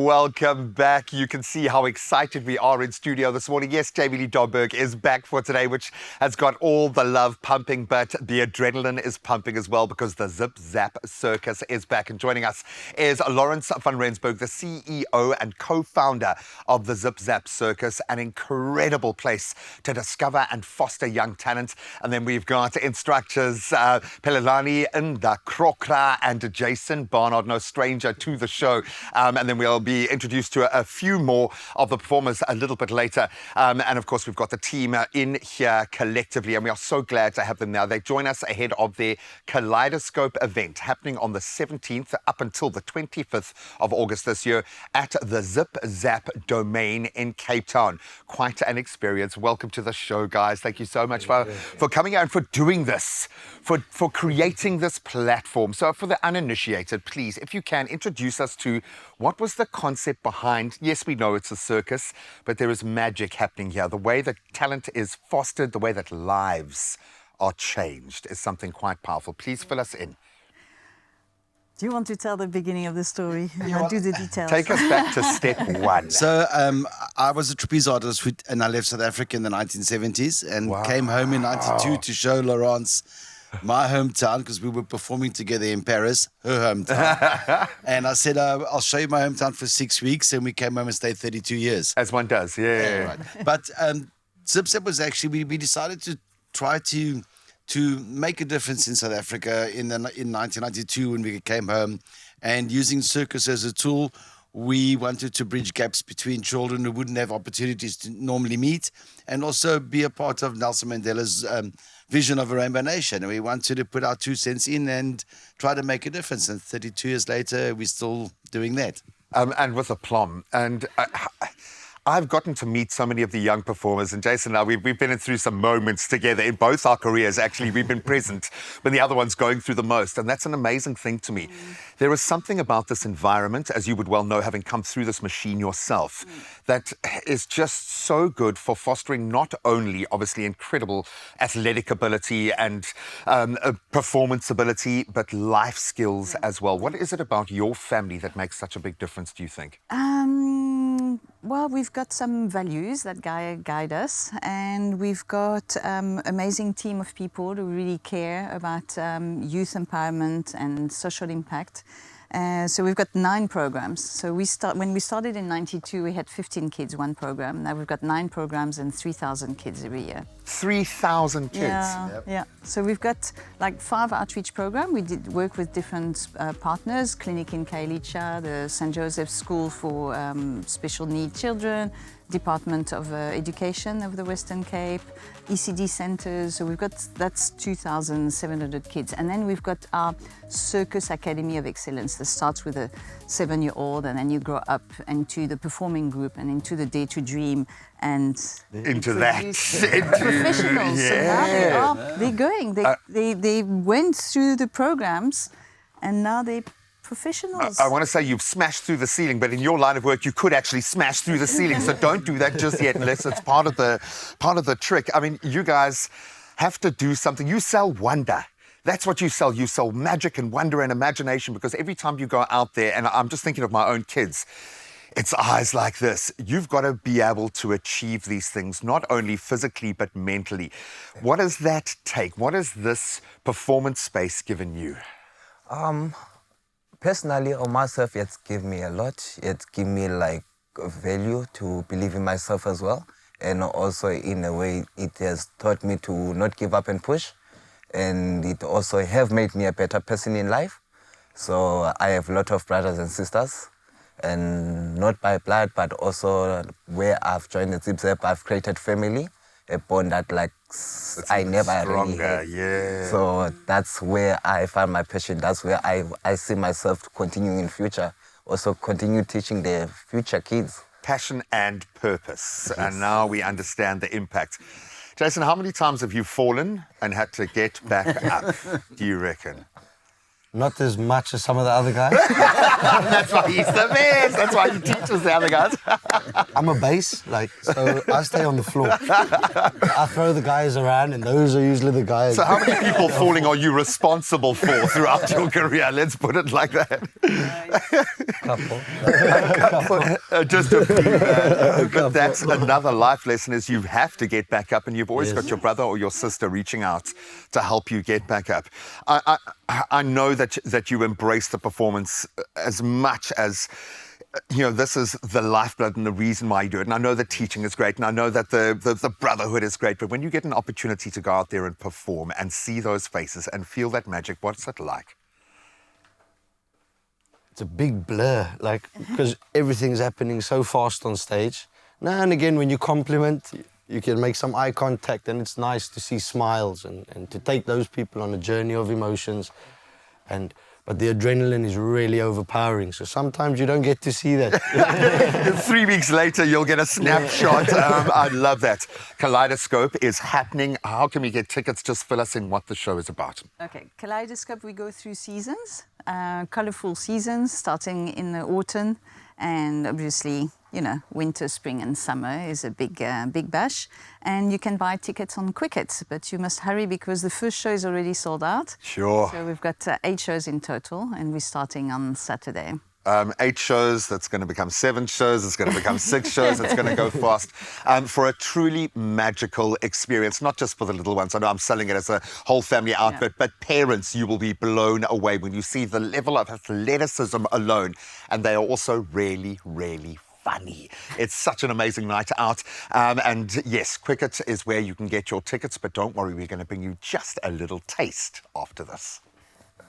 Welcome back. You can see how excited we are in studio this morning. Yes, Jamie Lee Dobberg is back for today, which has got all the love pumping, but the adrenaline is pumping as well because the Zap Circus is back. And joining us is Lawrence van Rensburg, the CEO and co-founder of the Zap Circus, an incredible place to discover and foster young talent. And then we've got instructors Pelelani Ndakroka and Jason Barnard, no stranger to the show. And then we'll be introduced to a few more of the performers a little bit later. And of course, we've got the team in here collectively, and we are so glad to have them now. They join us ahead of their Kaleidoscope event happening on the 17th up until the 25th of August this year at the Zap domain in Cape Town. Quite an experience. Welcome to the show, guys. Thank you so much for coming out and for doing this, for creating this platform. So for the uninitiated, please, if you can, introduce us to what was the concept behind. Yes, we know it's a circus, but there is magic happening here. The way that talent is fostered, the way that lives are changed is something quite powerful. Please fill us in. Do you want to tell the beginning of the story and I'll do the details? Take us back to step one. So I was a trapeze artist and I left South Africa in the 1970s and came home in 92 to show Laurence my hometown, because we were performing together in Paris, her hometown. And I said, I'll show you my hometown for 6 weeks. And we came home and stayed 32 years. As one does, yeah. Right. But Zip was actually, we decided to try to make a difference in South Africa in 1992 when we came home. And using circus as a tool, we wanted to bridge gaps between children who wouldn't have opportunities to normally meet, and also be a part of Nelson Mandela's vision of a rainbow nation. And we wanted to put our 2 cents in and try to make a difference. And 32 years later, we're still doing that. And with aplomb. And I've gotten to meet so many of the young performers, and Jason and I, we've been through some moments together in both our careers. Actually, we've been present when the other one's going through the most, and that's an amazing thing to me. There is something about this environment, as you would well know, having come through this machine yourself, that is just so good for fostering not only, obviously, incredible athletic ability and performance ability, but life skills as well. What is it about your family that makes such a big difference, do you think? Well, we've got some values that guide us, and we've got amazing team of people who really care about youth empowerment and social impact. So we've got 9 programs. So when we started in 92, we had 15 kids, 1 program. Now we've got 9 programs and 3,000 kids every year. 3,000 kids? Yeah. So we've got like 5 outreach programs. We did work with different partners, Clinic in Kailicha, the St. Joseph's School for Special Needs Children, Department of Education of the Western Cape, ECD centres. So we've got, that's 2,700 kids. And then we've got our Circus Academy of Excellence that starts with a 7-year-old, and then you grow up into the performing group and into the Day to Dream and into that. Professionals. Yeah. So now they're going. They went through the programs and now they're professionals. I want to say you've smashed through the ceiling, but in your line of work, you could actually smash through the ceiling. So don't do that just yet, unless it's part of the trick. I mean, you guys have to do something. You sell wonder. That's what you sell. You sell magic and wonder and imagination, because every time you go out there, and I'm just thinking of my own kids, it's eyes like this. You've got to be able to achieve these things, not only physically, but mentally. What does that take? What has this performance space given you? Personally, on myself, it's given me a lot. It's given me like a value to believe in myself as well. And also in a way, it has taught me to not give up and push. And it also have made me a better person in life. So I have a lot of brothers and sisters, and not by blood, but also where I've joined the Zap, I've created family, a bond that like I never really had. Yeah. So that's where I find my passion. That's where I see myself continuing in future. Also continue teaching the future kids. Passion and purpose. Yes. And now we understand the impact. Jason, how many times have you fallen and had to get back up, do you reckon? Not as much as some of the other guys. That's why he's the best. That's why he teaches the other guys. I'm a bass, so I stay on the floor. I throw the guys around, and those are usually the guys. So how many people falling are you responsible for throughout your career? Let's put it like that. Couple. Just a few. But that's another life lesson, is you have to get back up, and you've always got your brother or your sister reaching out to help you get back up. I know that you embrace the performance as much as, this is the lifeblood and the reason why you do it. And I know that teaching is great, and I know that the brotherhood is great, but when you get an opportunity to go out there and perform and see those faces and feel that magic, what's it like? It's a big blur, because everything's happening so fast on stage. Now and again, when you compliment, you can make some eye contact, and it's nice to see smiles and to take those people on a journey of emotions. But the adrenaline is really overpowering, so sometimes you don't get to see that. 3 weeks later, you'll get a snapshot. I love that. Kaleidoscope is happening. How can we get tickets? Just fill us in what the show is about. Okay, Kaleidoscope, we go through seasons, colourful seasons, starting in the autumn, and obviously, winter, spring and summer is a big bash. And you can buy tickets on Quicket, but you must hurry because the first show is already sold out. Sure. So we've got 8 shows in total, and we're starting on Saturday. 8 shows, that's going to become 7 shows, it's going to become 6 shows, it's going to go fast. For a truly magical experience, not just for the little ones. I know I'm selling it as a whole family outfit, but parents, you will be blown away when you see the level of athleticism alone. And they are also really, really funny. It's such an amazing night out. And yes, Quicket is where you can get your tickets, but don't worry, we're going to bring you just a little taste after this.